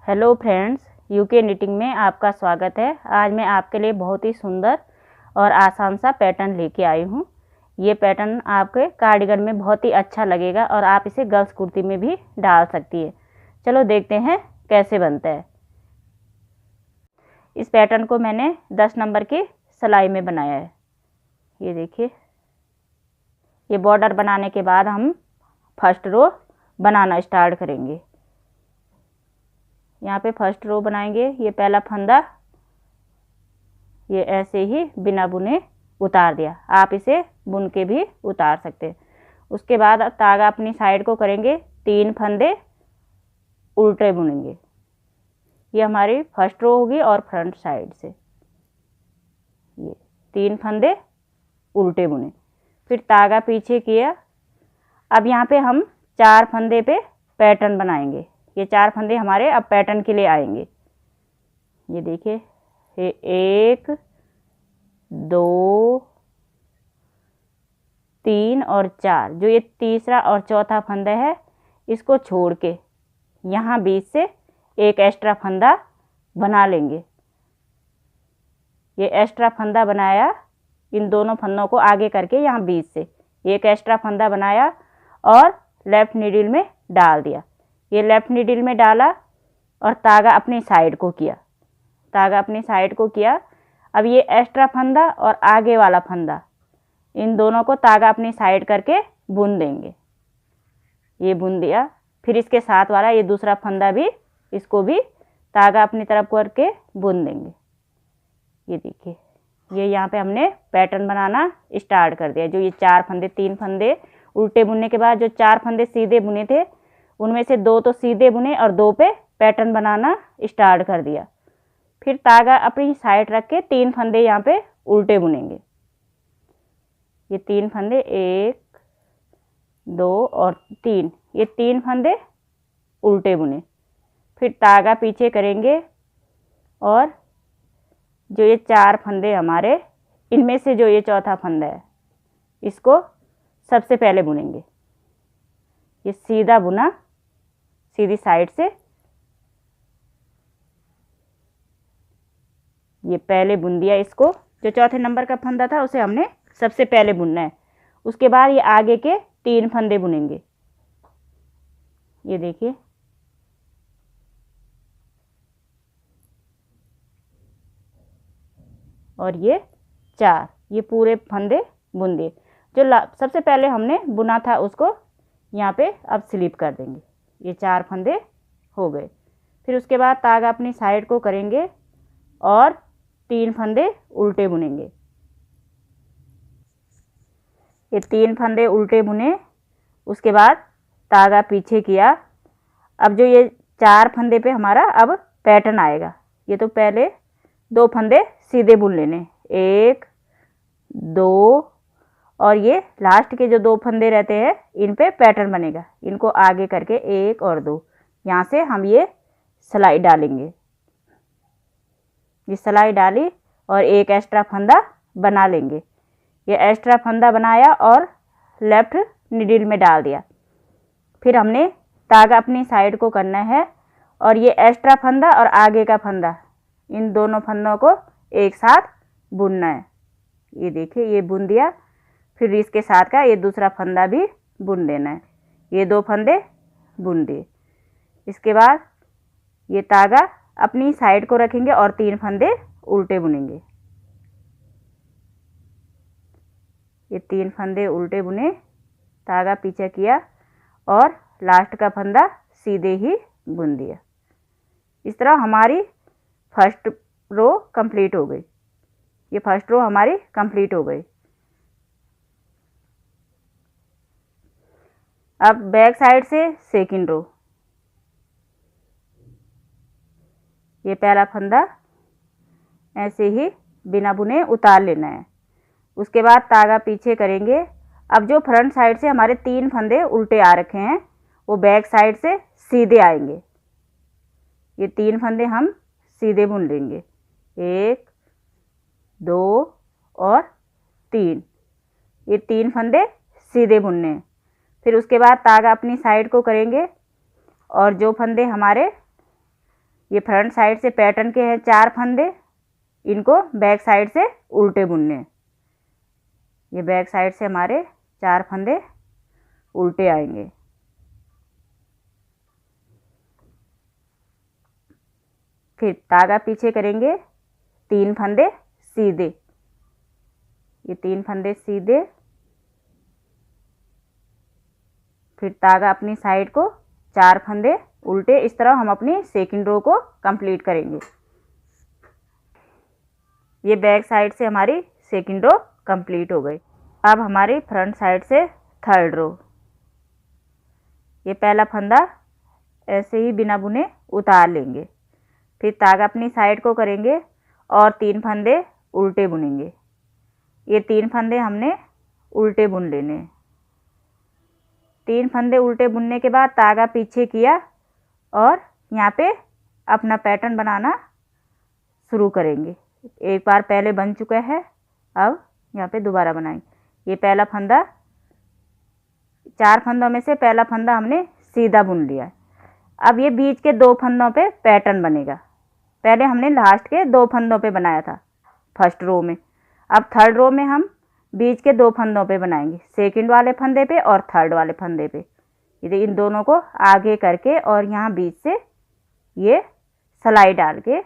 Hello friends, UK knitting में आपका स्वागत है। आज मैं आपके लिए बहुत ही सुंदर और आसान सा पैटर्न लेके आई हूँ। ये पैटर्न आपके कार्डिगन में बहुत ही अच्छा लगेगा और आप इसे गर्ल्स कुर्ती में भी डाल सकती है। चलो देखते हैं कैसे बनता है। इस पैटर्न को मैंने 10 नंबर की सिलाई में बनाया है। ये देखिए, ये बॉर्डर बनाने के बाद हम फर्स्ट रो बनाना स्टार्ट करेंगे। यहाँ पे फर्स्ट रो बनाएंगे। ये पहला फंदा ये ऐसे ही बिना बुने उतार दिया। आप इसे बुन के भी उतार सकते हैं। उसके बाद तागा अपनी साइड को करेंगे, 3 फंदे उल्टे बुनेंगे। ये हमारी फर्स्ट रो होगी और फ्रंट साइड से ये 3 फंदे उल्टे बुने, फिर तागा पीछे किया। अब यहाँ पे हम 4 फंदे पे पैटर्न बनाएंगे। ये 4 फंदे हमारे अब पैटर्न के लिए आएंगे। ये देखिए, ये 1 2 3 और 4। जो ये तीसरा और चौथा फंदा है, इसको छोड़ के यहाँ बीच से एक एक्स्ट्रा फंदा बना लेंगे। ये एक्स्ट्रा फंदा बनाया, इन दोनों फंदों को आगे करके यहाँ बीच से एक एक्स्ट्रा फंदा बनाया और लेफ्ट नीडल में डाल दिया। ये लेफ्ट नीडल में डाला और तागा अपनी साइड को किया। तागा अपनी साइड को किया। अब ये एक्स्ट्रा फंदा और आगे वाला फंदा, इन दोनों को तागा अपनी साइड करके बुन देंगे। ये बुन दिया। फिर इसके साथ वाला ये दूसरा फंदा भी, इसको भी तागा अपनी तरफ करके बुन देंगे। ये देखिए, ये यहाँ पे हमने पैटर्न बनाना स्टार्ट कर दिया। जो ये 4 फंदे, 3 फंदे उल्टे बुनने के बाद जो 4 फंदे सीधे बुने थे, उनमें से 2 तो सीधे बुने और 2 पे पैटर्न बनाना स्टार्ट कर दिया। फिर तागा अपनी साइड रख के 3 फंदे यहाँ पे उल्टे बुनेंगे। ये 3 फंदे, 1 2 और 3, ये 3 फंदे उल्टे बुने। फिर तागा पीछे करेंगे और जो ये 4 फंदे हमारे, इनमें से जो ये चौथा फंदा है, इसको सबसे पहले बुनेंगे। ये सीधा बुना, सीधी साइड से ये पहले बुन दिया। इसको जो चौथे नंबर का फंदा था उसे हमने सबसे पहले बुनना है। उसके बाद ये आगे के 3 फंदे बुनेंगे। ये देखिए, और ये 4, ये पूरे फंदे बुन दिए। जो सबसे पहले हमने बुना था उसको यहाँ पे अब स्लिप कर देंगे। ये 4 फंदे हो गए। फिर उसके बाद तागा अपनी साइड को करेंगे और 3 फंदे उल्टे बुनेंगे। ये 3 फंदे उल्टे बुने। उसके बाद तागा पीछे किया। अब जो ये 4 फंदे पे हमारा अब पैटर्न आएगा। ये तो पहले 2 फंदे सीधे बुन लेने, 1 2, और ये लास्ट के जो 2 फंदे रहते हैं, इन पे पैटर्न बनेगा। इनको आगे करके 1 और 2, यहाँ से हम ये सिलाई डालेंगे। ये सिलाई डाली और एक एक्स्ट्रा फंदा बना लेंगे। ये एक्स्ट्रा फंदा बनाया और लेफ्ट निडल में डाल दिया। फिर हमने तागा अपनी साइड को करना है और ये एक्स्ट्रा फंदा और आगे का फंदा, इन दोनों फंदों को एक साथ बुनना है। ये देखिए, ये बुन दिया। फिर इसके साथ का ये दूसरा फंदा भी बुन देना है। ये 2 फंदे बुन दिए। इसके बाद ये तागा अपनी साइड को रखेंगे और 3 फंदे उल्टे बुनेंगे। ये 3 फंदे उल्टे बुने, तागा पीछे किया और लास्ट का फंदा सीधे ही बुन दिया। इस तरह हमारी फर्स्ट रो कंप्लीट हो गई। ये फर्स्ट रो हमारी कंप्लीट हो गई। अब बैक साइड से सेकंड रो। ये पहला फंदा ऐसे ही बिना बुने उतार लेना है। उसके बाद तागा पीछे करेंगे। अब जो फ्रंट साइड से हमारे 3 फंदे उल्टे आ रखे हैं, वो बैक साइड से सीधे आएंगे। ये 3 फंदे हम सीधे बुन लेंगे, 1 2 और 3। ये 3 फंदे सीधे बुनने हैं। फिर उसके बाद तागा अपनी साइड को करेंगे और जो फंदे हमारे ये फ्रंट साइड से पैटर्न के हैं 4 फंदे, इनको बैक साइड से उल्टे बुनने हैं। ये बैक साइड से हमारे 4 फंदे उल्टे आएंगे। फिर धागा पीछे करेंगे, 3 फंदे सीधे, ये 3 फंदे सीधे, फिर धागा अपनी साइड को 4 फंदे उल्टे। इस तरह हम अपनी सेकंड रो को कंप्लीट करेंगे। ये बैक साइड से हमारी सेकंड रो कंप्लीट हो गई। अब हमारी फ्रंट साइड से थर्ड रो। ये पहला फंदा ऐसे ही बिना बुने उतार लेंगे, फिर धागा अपनी साइड को करेंगे और 3 फंदे उल्टे बुनेंगे। ये 3 फंदे हमने उल्टे बुन लेने हैं। 3 फंदे उल्टे बुनने के बाद धागा पीछे किया और यहाँ पे अपना पैटर्न बनाना शुरू करेंगे। एक बार पहले बन चुका है, अब यहाँ पे दोबारा बनाएंगे। ये पहला फंदा, 4 फंदों में से पहला फंदा हमने सीधा बुन लिया। अब ये बीच के 2 फंदों पे पैटर्न बनेगा। पहले हमने लास्ट के 2 फंदों पे बनाया था फर्स्ट रो में, अब थर्ड रो में हम बीच के 2 फंदों पे बनाएंगे, सेकंड वाले फंदे पे और थर्ड वाले फंदे पे। ये इन दोनों को आगे करके और यहाँ बीच से ये सिलाई डाल के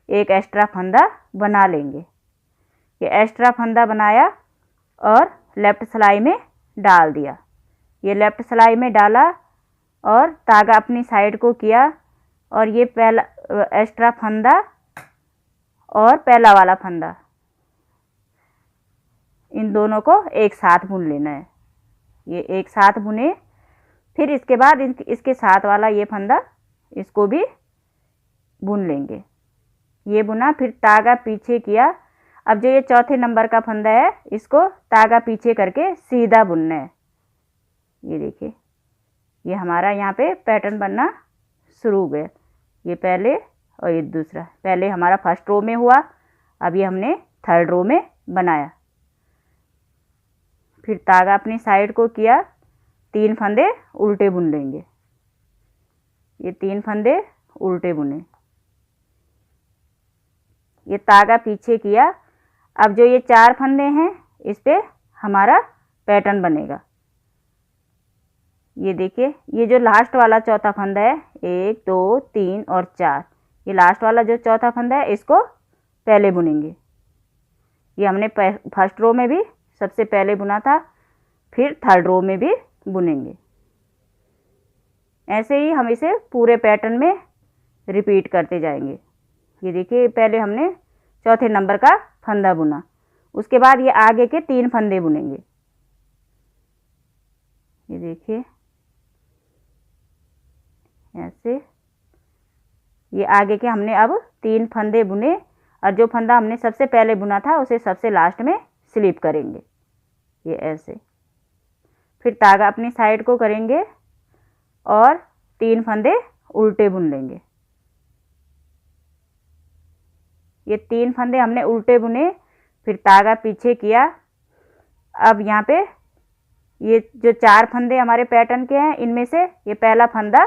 एक एक्स्ट्रा फंदा बना लेंगे। ये एक्स्ट्रा फंदा बनाया और लेफ्ट सिलाई में डाल दिया। ये लेफ्ट सिलाई में डाला और धागा अपनी साइड को किया और ये पहला एक्स्ट्रा फंदा और पहला वाला फंदा, इन दोनों को एक साथ बुन लेना है। ये एक साथ बुने, फिर इसके बाद इसके साथ वाला ये फंदा, इसको भी बुन लेंगे। ये बुना, फिर धागा पीछे किया। अब जो ये चौथे नंबर का फंदा है, इसको धागा पीछे करके सीधा बुनना है। ये देखिए, ये हमारा यहाँ पे पैटर्न बनना शुरू हो गया। ये पहले और ये दूसरा, पहले हमारा फर्स्ट रो में हुआ, अब ये हमने थर्ड रो में बनाया। फिर धागा अपनी साइड को किया, 3 फंदे उल्टे बुन लेंगे। ये 3 फंदे उल्टे बुने, ये धागा पीछे किया। अब जो ये 4 फंदे हैं, इस पे हमारा पैटर्न बनेगा। ये देखिए, ये जो लास्ट वाला चौथा फंदा है, 1 2 3 और 4, ये लास्ट वाला जो चौथा फंदा है, इसको पहले बुनेंगे। ये हमने फर्स्ट रो में भी सबसे पहले बुना था, फिर थर्ड रो में भी बुनेंगे। ऐसे ही हम इसे पूरे पैटर्न में रिपीट करते जाएंगे। ये देखिए, पहले हमने चौथे नंबर का फंदा बुना, उसके बाद ये आगे के 3 फंदे बुनेंगे। ये देखिए, ऐसे ये आगे के हमने अब 3 फंदे बुने और जो फंदा हमने सबसे पहले बुना था, उसे सबसे लास्ट में स्लिप करेंगे। ये ऐसे, फिर धागा अपनी साइड को करेंगे और 3 फंदे उल्टे बुन लेंगे। ये 3 फंदे हमने उल्टे बुने, फिर धागा पीछे किया। अब यहाँ पे ये जो 4 फंदे हमारे पैटर्न के हैं, इनमें से ये पहला फंदा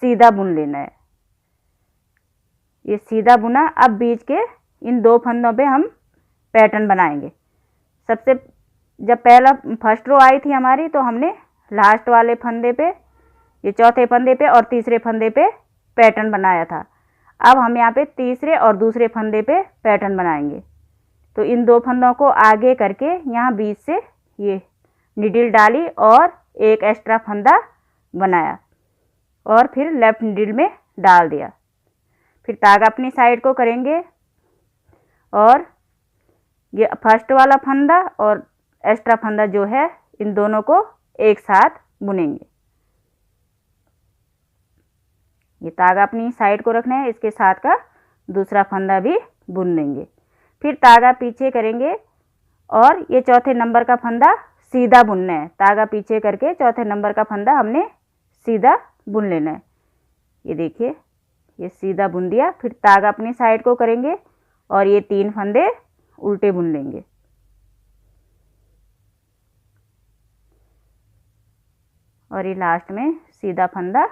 सीधा बुन लेना है। ये सीधा बुना, अब बीच के इन 2 फंदों पे हम पैटर्न बनाएंगे। सबसे जब पहला फर्स्ट रो आई थी हमारी, तो हमने लास्ट वाले फंदे पे, ये चौथे फंदे पे और तीसरे फंदे पे पैटर्न बनाया था। अब हम यहाँ पे तीसरे और दूसरे फंदे पे पैटर्न बनाएंगे। तो इन 2 फंदों को आगे करके यहाँ बीच से ये नीडल डाली और एक एक्स्ट्रा फंदा बनाया और फिर लेफ्ट नीडल में डाल दिया। फिर धागा अपनी साइड को करेंगे और ये फर्स्ट वाला फंदा और एक्स्ट्रा फंदा जो है, इन दोनों को एक साथ बुनेंगे। ये धागा अपनी साइड को रखना है, इसके साथ का दूसरा फंदा भी बुन लेंगे। फिर धागा पीछे करेंगे और ये चौथे नंबर का फंदा सीधा बुनना है। धागा पीछे करके चौथे नंबर का फंदा हमने सीधा बुन लेना है। ये देखिए, ये सीधा बुन दिया। फिर धागा अपनी साइड को करेंगे और ये 3 फंदे उल्टे बुन लेंगे। और ये लास्ट में सीधा फंदा,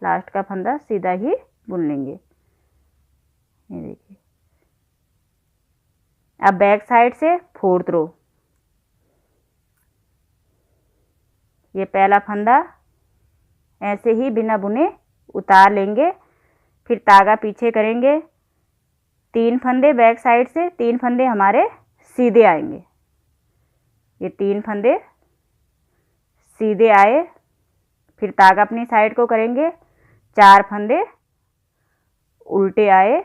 लास्ट का फंदा सीधा ही बुन लेंगे। ये देखिए। अब बैक साइड से 4th रो, ये पहला फंदा ऐसे ही बिना बुने उतार लेंगे, फिर तागा पीछे करेंगे, 3 फंदे बैक साइड से, 3 फंदे हमारे सीधे आएंगे। ये 3 फंदे सीधे आए, फिर तागा अपनी साइड को करेंगे, 4 फंदे उल्टे आए,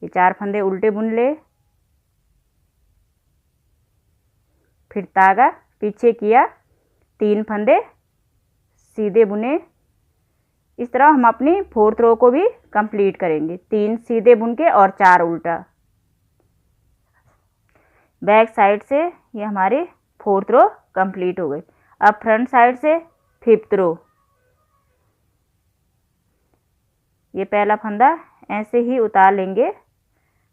ये 4 फंदे उल्टे बुन ले, फिर तागा पीछे किया, 3 फंदे सीधे बुने। इस तरह हम अपनी 4th रो को भी कंप्लीट करेंगे, 3 सीधे बुन के और 4 उल्टा। बैक साइड से ये हमारी 4th रो कंप्लीट हो गई। अब फ्रंट साइड से 5th रो, ये पहला फंदा ऐसे ही उतार लेंगे,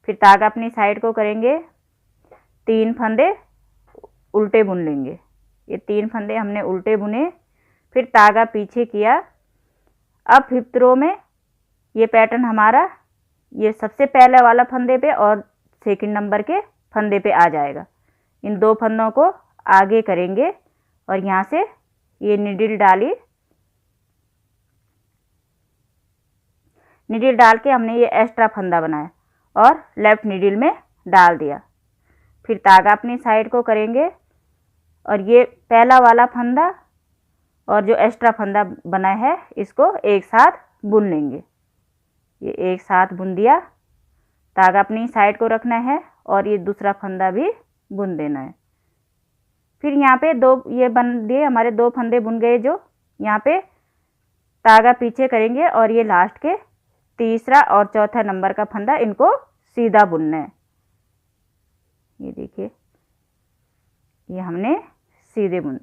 फिर तागा अपनी साइड को करेंगे, 3 फंदे उल्टे बुन लेंगे। ये 3 फंदे हमने उल्टे बुने, फिर तागा पीछे किया। अब 5th रो में ये पैटर्न हमारा ये सबसे पहले वाला फंदे पे और 2nd नंबर के फंदे पे आ जाएगा। इन 2 फंदों को आगे करेंगे और यहाँ से ये निडिल डाली, निडिल डाल के हमने ये एक्स्ट्रा फंदा बनाया और लेफ्ट निडिल में डाल दिया। फिर तागा अपनी साइड को करेंगे और ये पहला वाला फंदा और जो एक्स्ट्रा फंदा बना है इसको एक साथ बुन लेंगे। ये एक साथ बुन दिया, तागा अपनी साइड को रखना है और ये दूसरा फंदा भी बुन देना है। फिर यहाँ पे 2 ये बन दिए हमारे, 2 फंदे बुन गए। जो यहाँ पे तागा पीछे करेंगे और ये लास्ट के तीसरा और चौथा नंबर का फंदा, इनको सीधा बुनना है। ये देखिए, ये हमने सीधे बुन।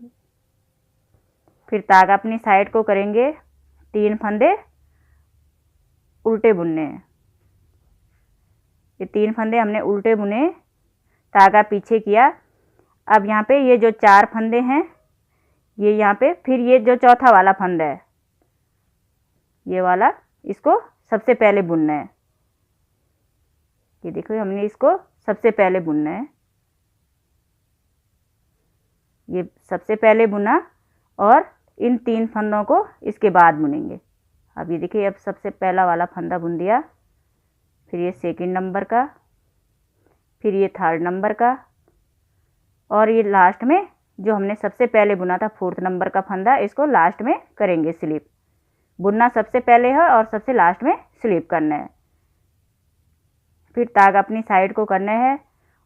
फिर तागा अपनी साइड को करेंगे, 3 फंदे उल्टे बुनने हैं। ये 3 फंदे हमने उल्टे बुने, तागा पीछे किया। अब यहाँ पे ये जो 4 फंदे हैं ये यहाँ पे, फिर ये जो चौथा वाला फंदा है ये वाला, इसको सबसे पहले बुनना है। ये देखो, हमने इसको सबसे पहले बुनना है। ये सबसे पहले बुना और इन 3 फंदों को इसके बाद बुनेंगे। अब ये देखिए, अब सबसे पहला वाला फंदा बुन दिया, फिर ये 2nd नंबर का, फिर ये 3rd नंबर का, और ये लास्ट में जो हमने सबसे पहले बुना था 4th नंबर का फंदा, इसको लास्ट में करेंगे स्लिप। बुनना सबसे पहले है और सबसे लास्ट में स्लिप करना है। फिर तागा अपनी साइड को करना है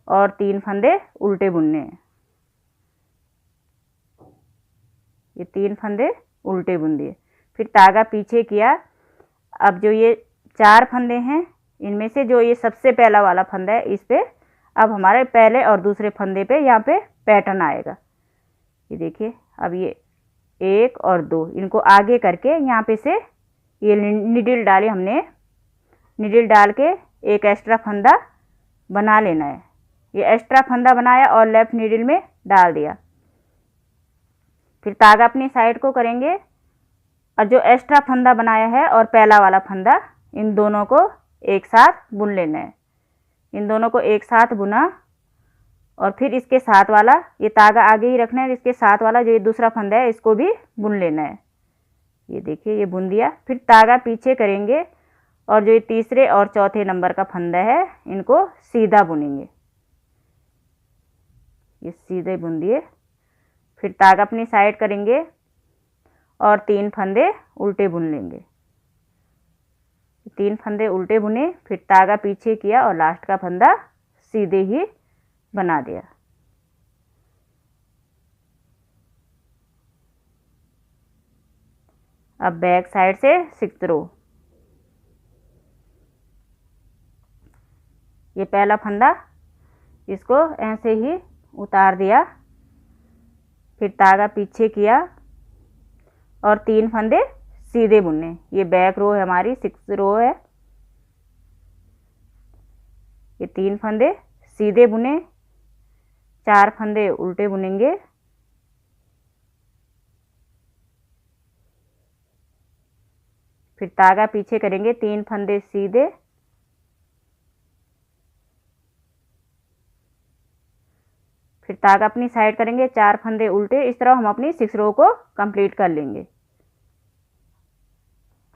और 3 फंदे उल्टे बुनने हैं। ये 3 फंदे उल्टे बुन दिए, फिर तागा पीछे किया। अब जो ये 4 फंदे हैं इनमें से जो ये सबसे पहला वाला फंदा है, इस पे अब हमारे पहले और दूसरे फंदे पे यहाँ पे पैटर्न आएगा। ये देखिए, अब ये 1 और 2 इनको आगे करके यहाँ पे से ये निडिल डाली हमने, निडिल डाल के एक एक्स्ट्रा फंदा बना लेना है। ये एक्स्ट्रा फंदा बनाया और लेफ्ट निडिल में डाल दिया। फिर तागा अपनी साइड को करेंगे और जो एक्स्ट्रा फंदा बनाया है और पहला वाला फंदा, इन दोनों को एक साथ बुन लेना है। इन दोनों को एक साथ बुना और फिर इसके साथ वाला, ये तागा आगे ही रखना है, इसके साथ वाला जो ये दूसरा फंदा है इसको भी बुन लेना है। ये देखिए, ये बुन दिया। फिर तागा पीछे करेंगे और जो ये तीसरे और चौथे नंबर का फंदा है इनको सीधा बुनेंगे। ये सीधे बुन दिए। फिर तागा अपनी साइड करेंगे और 3 फंदे उल्टे बुन लेंगे। 3 फंदे उल्टे बुने, फिर तागा पीछे किया और लास्ट का फंदा सीधे ही बना दिया। अब बैक साइड से 6th रो, ये पहला फंदा, इसको ऐसे ही उतार दिया, फिर तागा पीछे किया और 3 फंदे सीधे बुने। ये बैक रो है हमारी, 6th रो है। ये 3 फंदे सीधे बुने, 4 फंदे उल्टे बुनेंगे। फिर धागा पीछे करेंगे, 3 फंदे सीधे, फिर धागा अपनी साइड करेंगे, 4 फंदे उल्टे। इस तरह हम अपनी 6 रो को कंप्लीट कर लेंगे।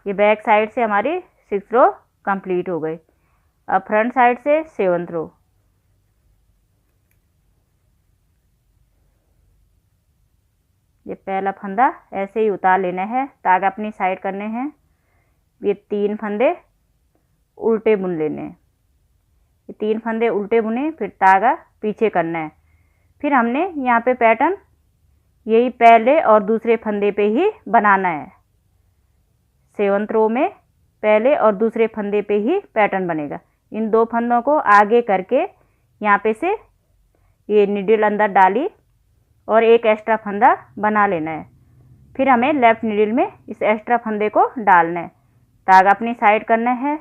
ये बैक साइड से हमारी 6 रो कंप्लीट हो गई। अब फ्रंट साइड से 7th रो। ये पहला फंदा ऐसे ही उतार लेना है, धागा अपनी साइड करने हैं। ये 3 फंदे उल्टे बुन लेने हैं। ये 3 फंदे उल्टे बुने, फिर धागा पीछे करना है। फिर हमने यहाँ पे पैटर्न यही पहले और दूसरे फंदे पे ही बनाना है। 7th रो में पहले और दूसरे फंदे पे ही पैटर्न बनेगा। इन 2 फंदों को आगे करके यहाँ पे से ये नीडल अंदर डाली और एक एक्स्ट्रा फंदा बना लेना है। फिर हमें लेफ्ट नीडल में इस एक्स्ट्रा फंदे को डालना है, धागा अपनी साइड करना है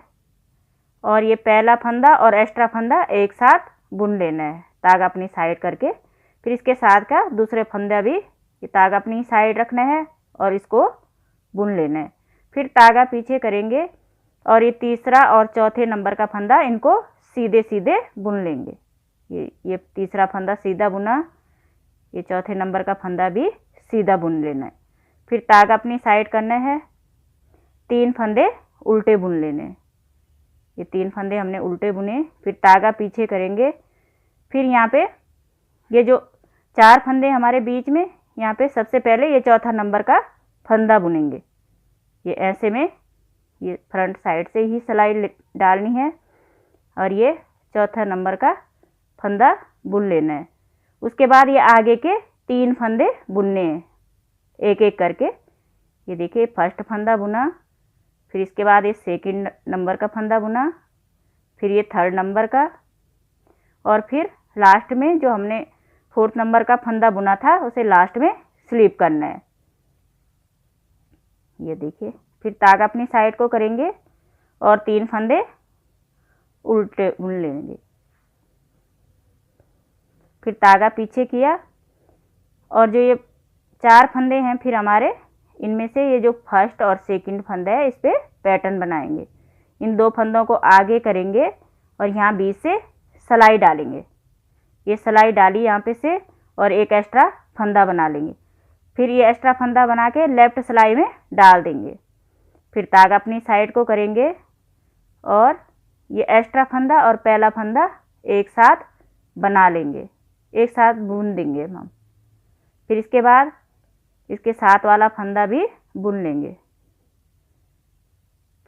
और ये पहला फंदा और एक्स्ट्रा फंदा एक साथ बुन लेना है, धागा अपनी साइड करके। फिर इसके साथ का दूसरे फंदा भी ये धागा अपनी साइड रखना है और इसको बुन लेना है। फिर धागा पीछे करेंगे और ये तीसरा और चौथे नंबर का फंदा इनको सीधे सीधे बुन लेंगे। ये तीसरा फंदा सीधा बुना, ये चौथे नंबर का फंदा भी सीधा बुन लेना है। फिर धागा अपनी साइड करना है, 3 फंदे उल्टे बुन लेने। ये 3 फंदे हमने उल्टे बुने, फिर धागा पीछे करेंगे। फिर यहाँ पे ये जो 4 फंदे हमारे बीच में, यहाँ पे सबसे पहले ये चौथा नंबर का फंदा बुनेंगे। ये ऐसे में ये फ्रंट साइड से ही सिलाई डालनी है और ये चौथा नंबर का फंदा बुन लेना है। उसके बाद ये आगे के 3 फंदे बुनने हैं एक एक करके। ये देखिए फर्स्ट फंदा बुना, फिर इसके बाद ये सेकंड नंबर का फंदा बुना, फिर ये 3rd नंबर का, और फिर लास्ट में जो हमने 4th नंबर का फंदा बुना था उसे लास्ट में स्लिप करना है। ये देखिए, फिर धागा अपनी साइड को करेंगे और 3 फंदे उल्टे बुन लेंगे। फिर धागा पीछे किया और जो ये 4 फंदे हैं फिर हमारे, इनमें से ये जो फर्स्ट और सेकंड फंदा है इस पे पैटर्न बनाएंगे। इन 2 फंदों को आगे करेंगे और यहाँ बीच से सिलाई डालेंगे। ये सिलाई डाली यहाँ पे से और एक एक्स्ट्रा फंदा बना लेंगे। फिर ये एक्स्ट्रा फंदा बना के लेफ्ट सिलाई में डाल देंगे। फिर धागा अपनी साइड को करेंगे और ये एक्स्ट्रा फंदा और पहला फंदा एक साथ बना लेंगे, एक साथ बुन देंगे हम। फिर इसके बाद इसके साथ वाला फंदा भी बुन लेंगे।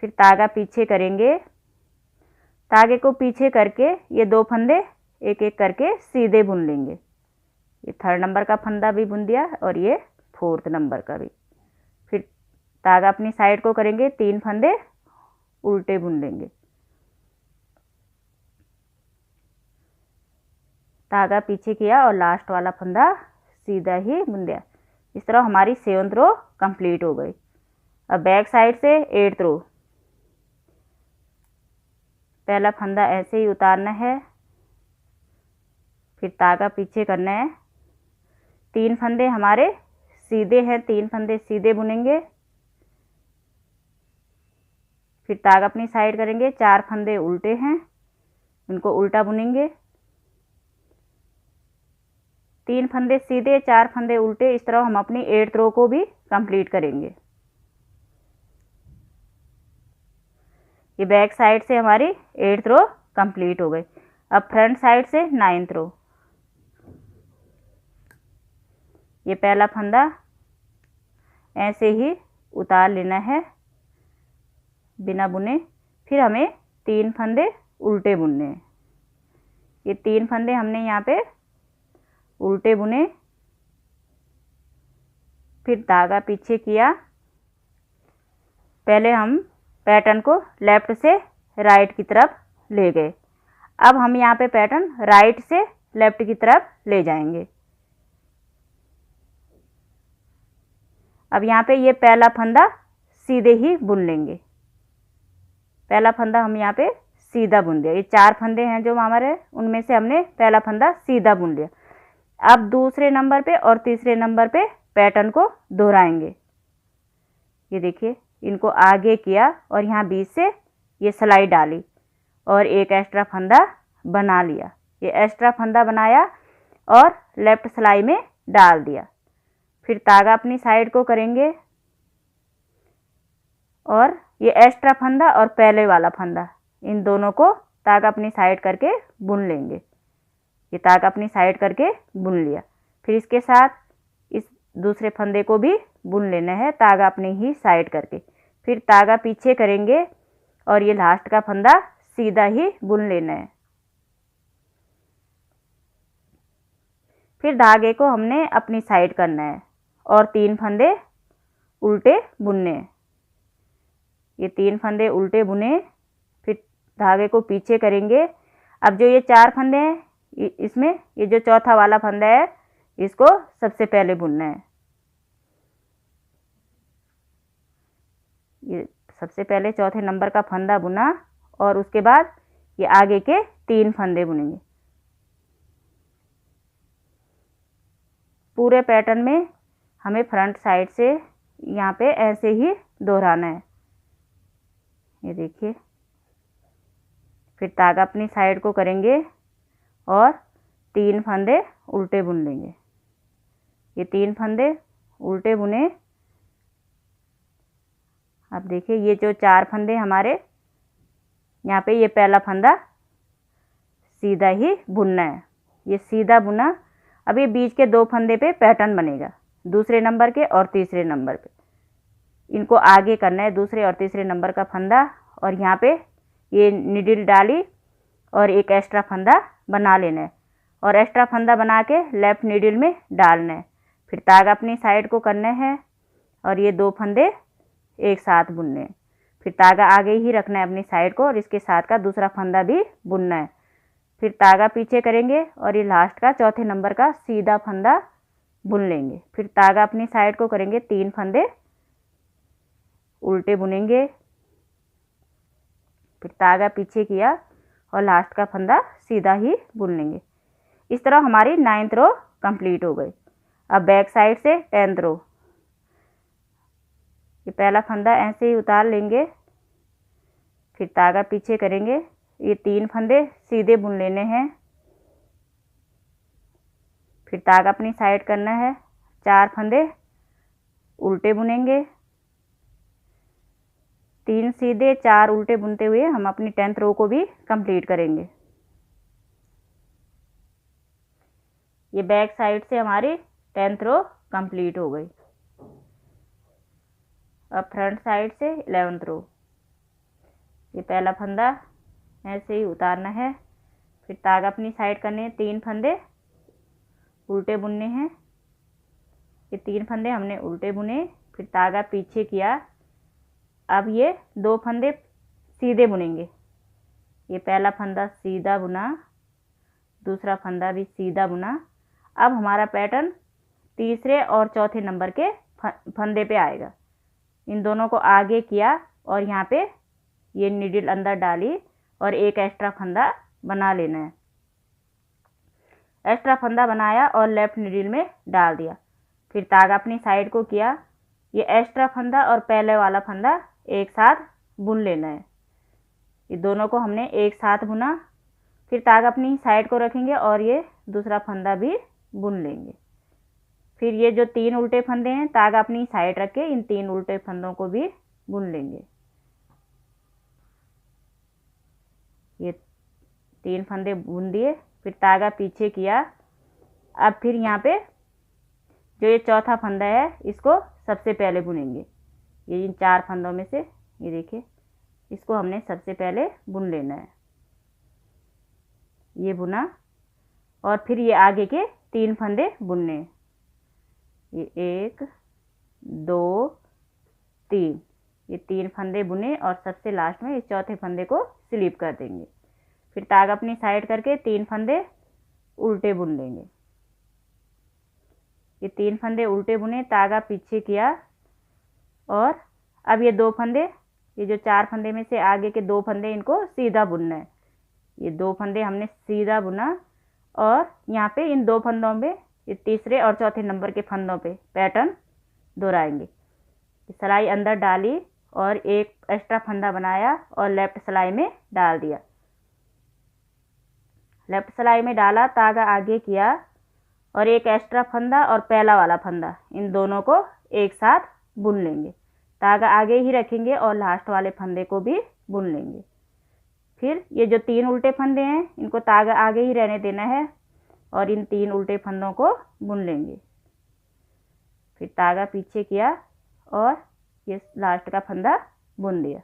फिर धागा पीछे करेंगे, धागे को पीछे करके ये 2 फंदे एक एक करके सीधे बुन लेंगे। ये 3rd नंबर का फंदा भी बुन दिया और ये 4th नंबर का भी। फिर धागा अपनी साइड को करेंगे, 3 फंदे उल्टे बुन लेंगे। धागा पीछे किया और लास्ट वाला फंदा सीधा ही बुन दिया। इस तरह हमारी 7th रो कंप्लीट हो गई। अब बैक साइड से 8th रो। पहला फंदा ऐसे ही उतारना है, फिर धागा पीछे करना है। 3 फंदे हमारे सीधे हैं, 3 फंदे सीधे बुनेंगे। फिर धागा अपनी साइड करेंगे, 4 फंदे उल्टे हैं, उनको उल्टा बुनेंगे। 3 फंदे सीधे, 4 फंदे उल्टे। इस तरह हम अपनी 8th रो को भी कंप्लीट करेंगे। ये बैक साइड से हमारी 8th रो कंप्लीट हो गई। अब फ्रंट साइड से 9th रो। ये पहला फंदा ऐसे ही उतार लेना है बिना बुने। फिर हमें 3 फंदे उल्टे बुनने हैं। ये 3 फंदे हमने यहाँ पे उल्टे बुने। फिर धागा पीछे किया। पहले हम पैटर्न को लेफ्ट से राइट की तरफ ले गए। अब हम यहाँ पे पैटर्न राइट से लेफ्ट की तरफ ले जाएंगे। अब यहाँ पे ये पहला फंदा सीधे ही बुन लेंगे। पहला फंदा हम यहाँ पे सीधा बुन दिया। ये 4 फंदे हैं जो हमारे, उनमें से हमने पहला फंदा सीधा बुन लिया। अब दूसरे नंबर पे और तीसरे नंबर पे पैटर्न को दोहराएंगे। ये देखिए, इनको आगे किया और यहाँ बीच से ये सिलाई डाली और एक एक्स्ट्रा फंदा बना लिया। ये एक्स्ट्रा फंदा बनाया और लेफ्ट सिलाई में डाल दिया। फिर तागा अपनी साइड को करेंगे और ये एक्स्ट्रा फंदा और पहले वाला फंदा इन दोनों को तागा अपनी साइड करके बुन लेंगे। ये तागा अपनी साइड करके बुन लिया। फिर इसके साथ इस दूसरे फंदे को भी बुन लेना है तागा अपनी ही साइड करके। फिर तागा पीछे करेंगे और ये लास्ट का फंदा सीधा ही बुन लेना है। फिर धागे को हमने अपनी साइड करना है और 3 फंदे उल्टे बुनने हैं। ये 3 फंदे उल्टे बुने, फिर धागे को पीछे करेंगे। अब जो ये 4 फंदे हैं इसमें ये जो चौथा वाला फंदा है इसको सबसे पहले बुनना है। ये सबसे पहले चौथे नंबर का फंदा बुना और उसके बाद ये आगे के 3 फंदे बुनेंगे। पूरे पैटर्न में हमें फ्रंट साइड से यहाँ पे ऐसे ही दोहराना है। ये देखिए, फिर तागा अपनी साइड को करेंगे और 3 फंदे उल्टे बुन लेंगे। ये 3 फंदे उल्टे बुने। अब देखिए ये जो 4 फंदे हमारे यहाँ पे ये पहला फंदा सीधा ही बुनना है। ये सीधा बुना। अब ये बीच के 2 फंदे पे पैटर्न बनेगा, दूसरे नंबर के और तीसरे नंबर पे। इनको आगे करना है, दूसरे और तीसरे नंबर का फंदा, और यहाँ पे ये निडिल डाली और एक एक्स्ट्रा फंदा बना लेना है और एक्स्ट्रा फंदा बना के लेफ्ट निडिल में डालना है। फिर तागा अपनी साइड को करना है और ये 2 फंदे एक साथ बुनने हैं। फिर तागा आगे ही रखना है अपनी साइड को और इसके साथ का दूसरा फंदा भी बुनना है। फिर तागा पीछे करेंगे और ये लास्ट का चौथे नंबर का सीधा फंदा बुन लेंगे। फिर तागा अपनी साइड को करेंगे, 3 फंदे उल्टे बुनेंगे। फिर तागा पीछे किया और लास्ट का फंदा सीधा ही बुन लेंगे। इस तरह हमारी 9th रो कंप्लीट हो गई। अब बैक साइड से 10th रो, ये पहला फंदा ऐसे ही उतार लेंगे। फिर तागा पीछे करेंगे, ये 3 फंदे सीधे बुन लेने हैं। फिर तागा अपनी साइड करना है, 4 फंदे उल्टे बुनेंगे। 3 सीधे 4 उल्टे बुनते हुए हम अपनी 10th रो को भी कंप्लीट करेंगे। ये बैक साइड से हमारी 10th रो कंप्लीट हो गई। अब फ्रंट साइड से 11th रो, ये पहला फंदा ऐसे ही उतारना है। फिर तागा अपनी साइड करने हैं, 3 फंदे उल्टे बुनने हैं। ये 3 फंदे हमने उल्टे बुने। फिर तागा पीछे किया। अब ये 2 फंदे सीधे बुनेंगे। ये पहला फंदा सीधा बुना, दूसरा फंदा भी सीधा बुना। अब हमारा पैटर्न तीसरे और चौथे नंबर के फंदे पे आएगा। इन दोनों को आगे किया और यहाँ पे ये नीडल अंदर डाली और एक एक्स्ट्रा फंदा बना लेना है। एक्स्ट्रा फंदा बनाया और लेफ्ट नीडल में डाल दिया। फिर तागा अपनी साइड को किया। ये एक्स्ट्रा फंदा और पहले वाला फंदा एक साथ बुन लेना है। ये दोनों को हमने एक साथ बुना। फिर तागा अपनी साइड को रखेंगे और ये दूसरा फंदा भी बुन लेंगे। फिर ये जो 3 उल्टे फंदे हैं तागा अपनी साइड रख के इन 3 उल्टे फंदों को भी बुन लेंगे। ये 3 फंदे बुन दिए। फिर तागा पीछे किया। अब फिर यहाँ पे जो ये चौथा फंदा है इसको सबसे पहले बुनेंगे। ये इन 4 फंदों में से ये देखिए, इसको हमने सबसे पहले बुन लेना है। ये बुना और फिर ये आगे के 3 फंदे बुनने। ये 1 2 3, ये 3 फंदे बुने और सबसे लास्ट में इस चौथे फंदे को स्लिप कर देंगे। फिर तागा अपनी साइड करके 3 फंदे उल्टे बुन लेंगे। ये 3 फंदे उल्टे बुने, तागा पीछे किया और अब ये 2 फंदे, ये जो 4 फंदे में से आगे के 2 फंदे इनको सीधा बुनना है। ये 2 फंदे हमने सीधा बुना और यहाँ पे इन 2 फंदों में ये तीसरे और चौथे नंबर के फंदों पे पैटर्न दोहराएंगे। सिलाई अंदर डाली और एक एक्स्ट्रा फंदा बनाया और लेफ्ट सिलाई में डाल दिया। लेफ्ट सिलाई में डाला, धागा आगे किया और एक एक्स्ट्रा फंदा और पहला वाला फंदा, इन दोनों को एक साथ बुन लेंगे। धागा आगे ही रखेंगे और लास्ट वाले फंदे को भी बुन लेंगे। फिर ये जो 3 उल्टे फंदे हैं इनको धागा आगे ही रहने देना है और इन 3 उल्टे फंदों को बुन लेंगे। फिर धागा पीछे किया और ये लास्ट का फंदा बुन दिया।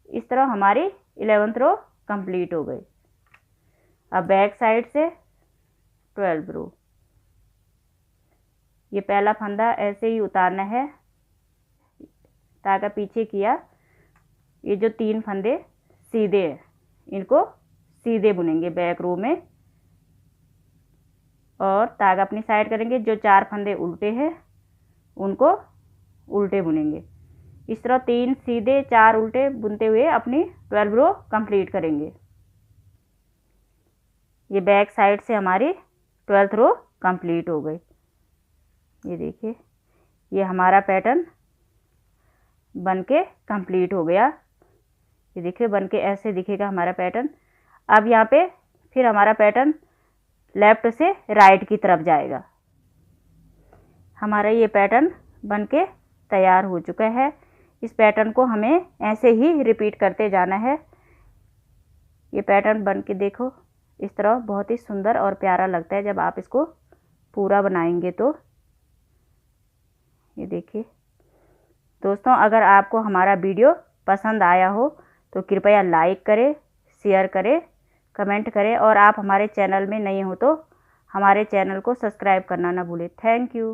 इस तरह हमारी 11th रो कंप्लीट हो गई। अब बैक साइड से 12 रो, ये पहला फंदा ऐसे ही उतारना है, धागा पीछे किया, ये जो 3 फंदे सीधे हैं इनको सीधे बुनेंगे बैक रो में और धागा अपनी साइड करेंगे। जो 4 फंदे उल्टे हैं उनको उल्टे बुनेंगे। इस तरह 3 सीधे 4 उल्टे बुनते हुए अपनी 12 रो कंप्लीट करेंगे। ये बैक साइड से हमारी 12th रो कंप्लीट हो गई। ये देखिए, ये हमारा पैटर्न बनके कंप्लीट हो गया। ये देखिए बनके ऐसे दिखेगा हमारा पैटर्न। अब यहाँ पे फिर हमारा पैटर्न लेफ्ट से राइट की तरफ जाएगा। हमारा ये पैटर्न बनके तैयार हो चुका है। इस पैटर्न को हमें ऐसे ही रिपीट करते जाना है। ये पैटर्न बन के देखो, इस तरह बहुत ही सुंदर और प्यारा लगता है जब आप इसको पूरा बनाएंगे तो। ये देखिए दोस्तों, अगर आपको हमारा वीडियो पसंद आया हो तो कृपया लाइक करें, शेयर करें, कमेंट करें और आप हमारे चैनल में नए हो तो हमारे चैनल को सब्सक्राइब करना ना भूलें। Thank you.